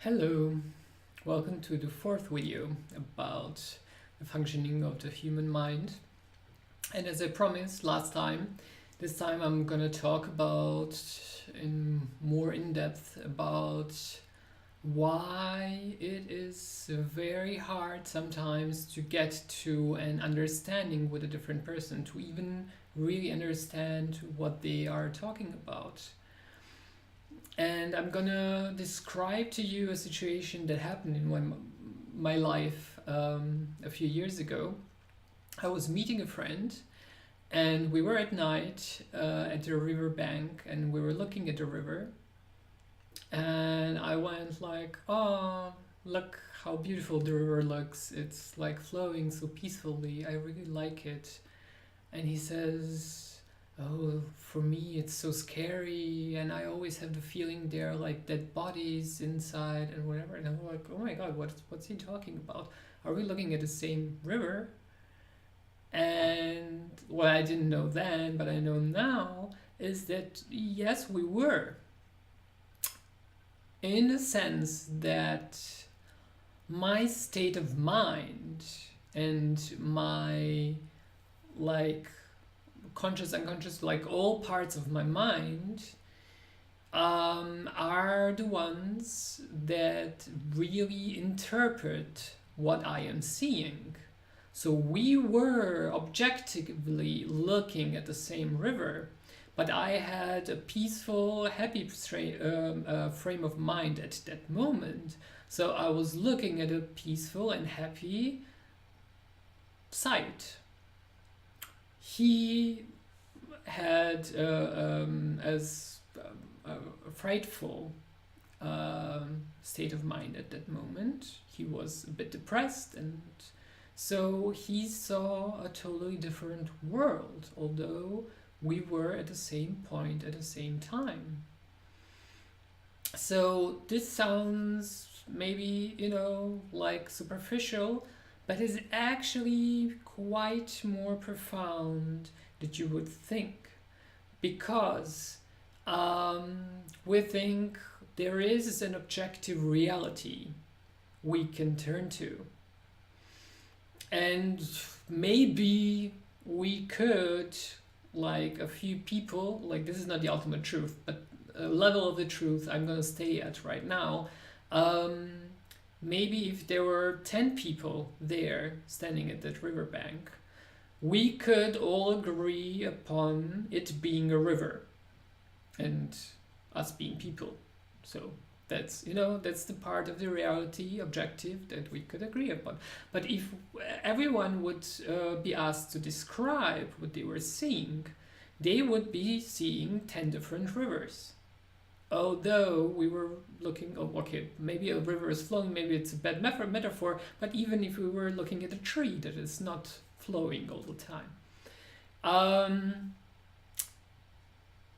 Hello, welcome to the fourth video about the functioning of the human mind. And as I promised last time, this time I'm gonna talk about more in depth about why it is very hard sometimes to get to an understanding with a different person, to even really understand what they are talking about. And I'm gonna describe to you a situation that happened in my life a few years ago. I was meeting a friend, and we were at night at the river bank, and we were looking at the river. And I went like, "Oh, look how beautiful the river looks! It's like flowing so peacefully. I really like it." And he says, "Oh, for me it's so scary, and I always have the feeling there are like dead bodies inside and whatever." And I'm like, "Oh my god, what's he talking about? Are we looking at the same river?" And what I didn't know then, but I know now, is that yes, we were. In the sense that my state of mind and my conscious, unconscious, all parts of my mind are the ones that really interpret what I am seeing. So we were objectively looking at the same river, but I had a peaceful, happy frame of mind at that moment. So I was looking at a peaceful and happy sight. He had as a frightful state of mind at that moment. He was a bit depressed, and so he saw a totally different world, although we were at the same point at the same time. So this sounds maybe, like superficial, but is actually quite more profound than you would think, because we think there is an objective reality we can turn to, and maybe we could, like a few people, this is not the ultimate truth, but a level of the truth I'm gonna stay at right now. Maybe if there were 10 people there standing at that riverbank, we could all agree upon it being a river and us being people. So that's the part of the reality objective that we could agree upon. But if everyone would be asked to describe what they were seeing, they would be seeing 10 different rivers. Although we were looking, maybe a river is flowing, maybe it's a bad metaphor, but even if we were looking at a tree that is not flowing all the time.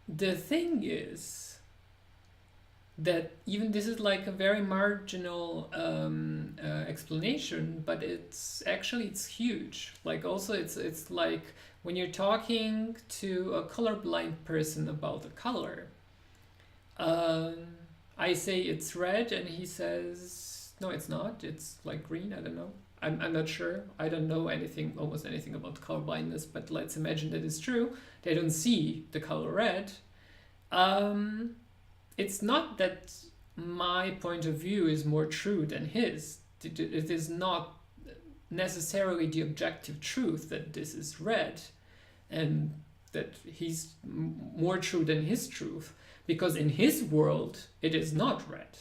The thing is that even this is like a very marginal explanation, but it's huge. It's like when you're talking to a colorblind person about a color. I say it's red, and he says, no, it's not. It's like green. I don't know. I'm not sure. I don't know almost anything about color blindness, but let's imagine that it's true. They don't see the color red. It's not that my point of view is more true than his. It is not necessarily the objective truth that this is red, and that he's more true than his truth, because in his world it is not red.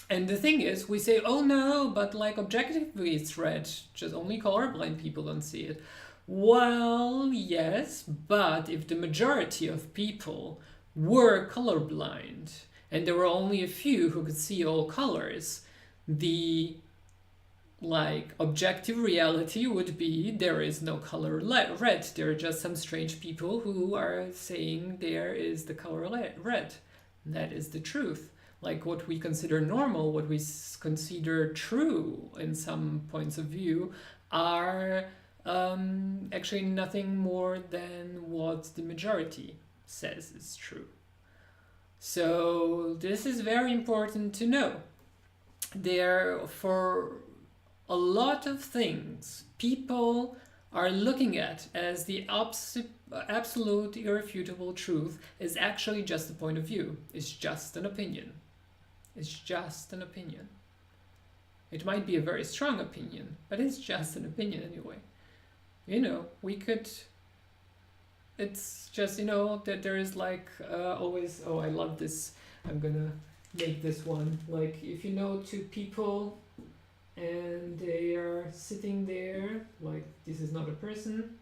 And the thing is, we say, oh no, but objectively it's red, just only colorblind people don't see it. Well, yes, but if the majority of people were colorblind and there were only a few who could see all colors, the objective reality would be there is no color red. There are just some strange people who are saying there is the color red. That is the truth. What we consider normal, what we consider true in some points of view, are actually nothing more than what the majority says is true. So this is very important to know. There, for a lot of things, people are looking at as the absolute irrefutable truth is actually just a point of view. It's just an opinion. It's just an opinion. It might be a very strong opinion, but it's just an opinion anyway. You know, we could... It's just, you know, that there is like always... Oh, I love this. I'm gonna make this one. Like, if you know two people and they are sitting there, like, this is not a person,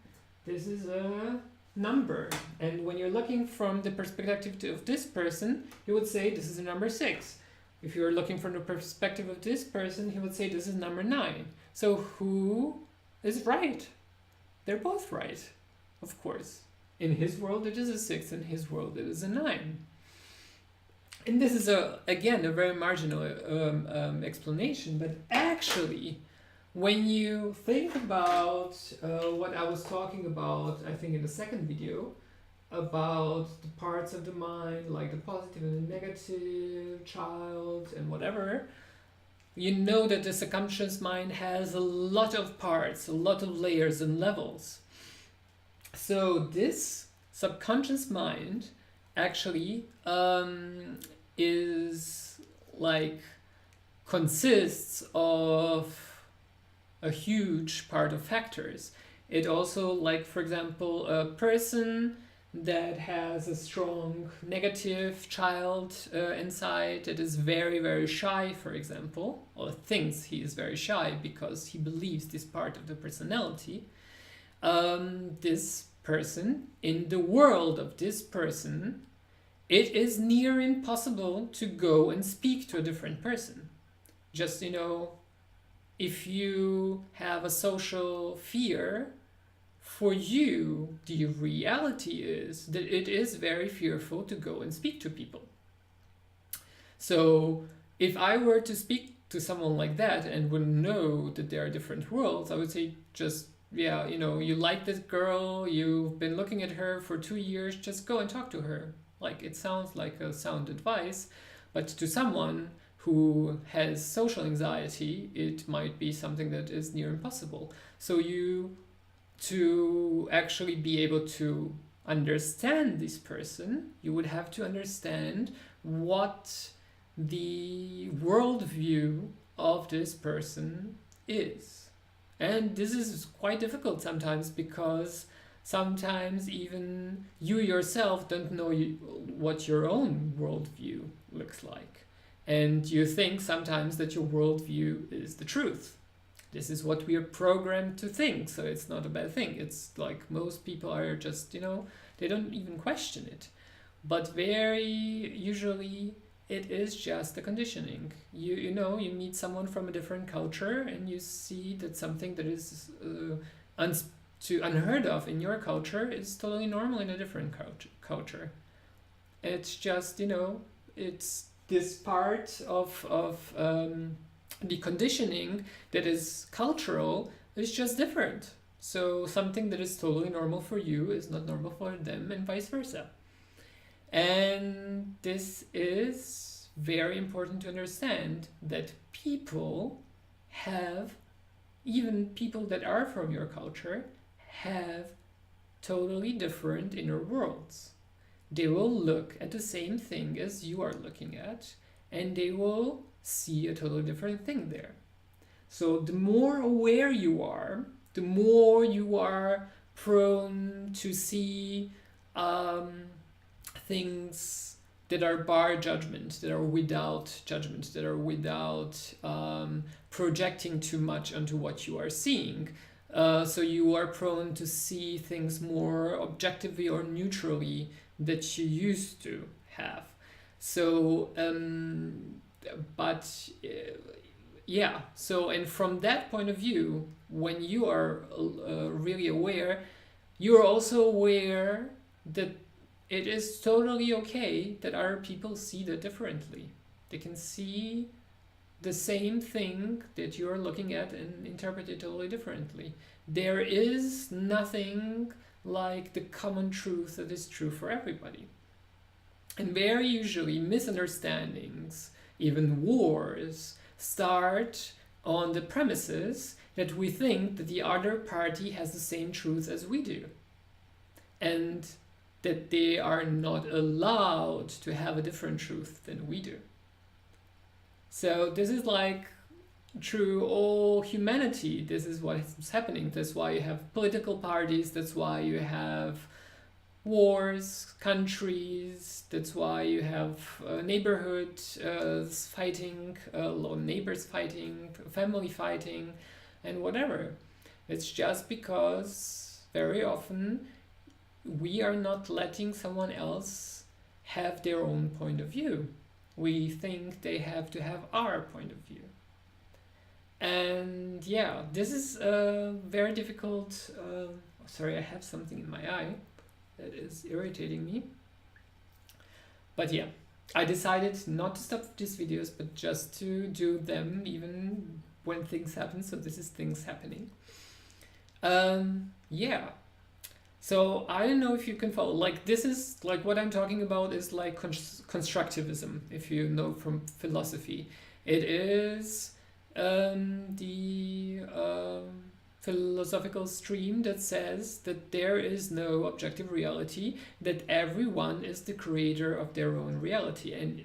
this is a number. And when you're looking from the perspective of this person, you would say this is a number 6. If you're looking from the perspective of this person, he would say this is number 9. So who is right? They're both right, of course. In his world, it is a 6. In his world, it is a 9. And this is, again, a very marginal explanation, but actually, when you think about what I was talking about, I think in the second video, about the parts of the mind, like the positive and the negative, child, and whatever, you know that the subconscious mind has a lot of parts, a lot of layers and levels. So this subconscious mind actually is like consists of a huge part of factors. It also, like, for example, a person that has a strong negative child inside, that is very, very shy, for example, or thinks he is very shy because he believes this part of the personality, this person, in the world of this person, it is near impossible to go and speak to a different person. Just, you know, if you have a social fear, for you, the reality is that it is very fearful to go and speak to people. So if I were to speak to someone like that and would know that there are different worlds, I would say just, yeah, you know, you like this girl, you've been looking at her for 2 years, just go and talk to her. Like, it sounds like a sound advice, but to someone who has social anxiety, it might be something that is near impossible. So to actually be able to understand this person, you would have to understand what the worldview of this person is. And this is quite difficult sometimes, because sometimes even you yourself don't know what your own worldview looks like. And you think sometimes that your worldview is the truth. This is what we are programmed to think, so it's not a bad thing. It's like most people are just, you know, they don't even question it. But very usually it is just a conditioning. You know, you meet someone from a different culture and you see that something that is unheard of in your culture is totally normal in a different culture. It's just, you know, it's this part of the conditioning that is cultural is just different. So something that is totally normal for you is not normal for them, and vice versa. And this is very important to understand, that people have, even people that are from your culture, have totally different inner worlds. They will look at the same thing as you are looking at, and they will see a totally different thing there. So the more aware you are, the more you are prone to see things that are bar judgment, that are without judgment, that are without projecting too much onto what you are seeing. So you are prone to see things more objectively or neutrally that you used to have. So, yeah, so, and from that point of view, when you are really aware, you are also aware that it is totally okay that other people see that differently. They can see the same thing that you're looking at and interpret it totally differently. There is nothing like the common truth that is true for everybody. And very usually misunderstandings, even wars, start on the premises that we think that the other party has the same truth as we do, and that they are not allowed to have a different truth than we do. So this is like through all humanity, this is what is happening. That's why you have political parties, that's why you have wars, countries, that's why you have neighborhood fighting, neighbors fighting, family fighting, and whatever. It's just because very often we are not letting someone else have their own point of view. We think they have to have our point of view. And yeah, this is a very difficult. Sorry, I have something in my eye that is irritating me. But yeah, I decided not to stop these videos, but just to do them even when things happen. So this is things happening. Yeah. So I don't know if you can follow. Like this is like what I'm talking about is like constructivism. If you know from philosophy, it is the philosophical stream that says that there is no objective reality, that everyone is the creator of their own reality. And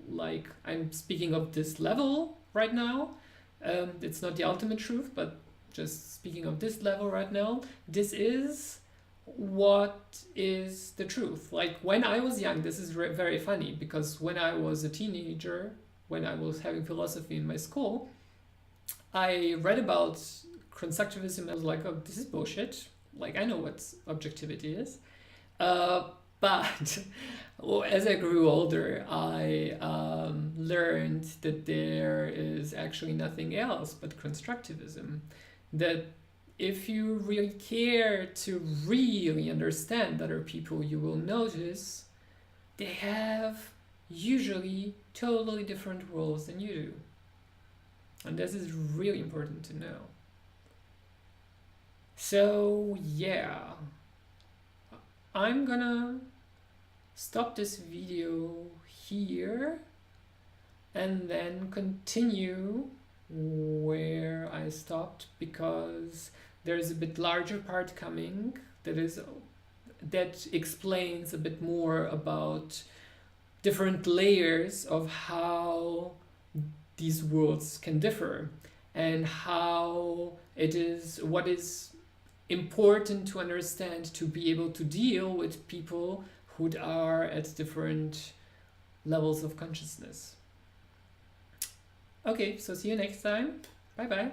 like I'm speaking of this level right now, it's not the ultimate truth, but just speaking of this level right now, this is what is the truth. Like when I was young, this is very funny, because when I was a teenager, when I was having philosophy in my school, I read about constructivism. I was like, oh, this is bullshit. Like I know what objectivity is. But well, as I grew older, I learned that there is actually nothing else but constructivism. That if you really care to really understand other people, you will notice they have usually totally different roles than you do. And this is really important to know. So yeah, I'm gonna stop this video here and then continue where I stopped, because there's a bit larger part coming that explains a bit more about different layers of how these worlds can differ, and how what is important to understand to be able to deal with people who are at different levels of consciousness. Okay, so see you next time. Bye bye.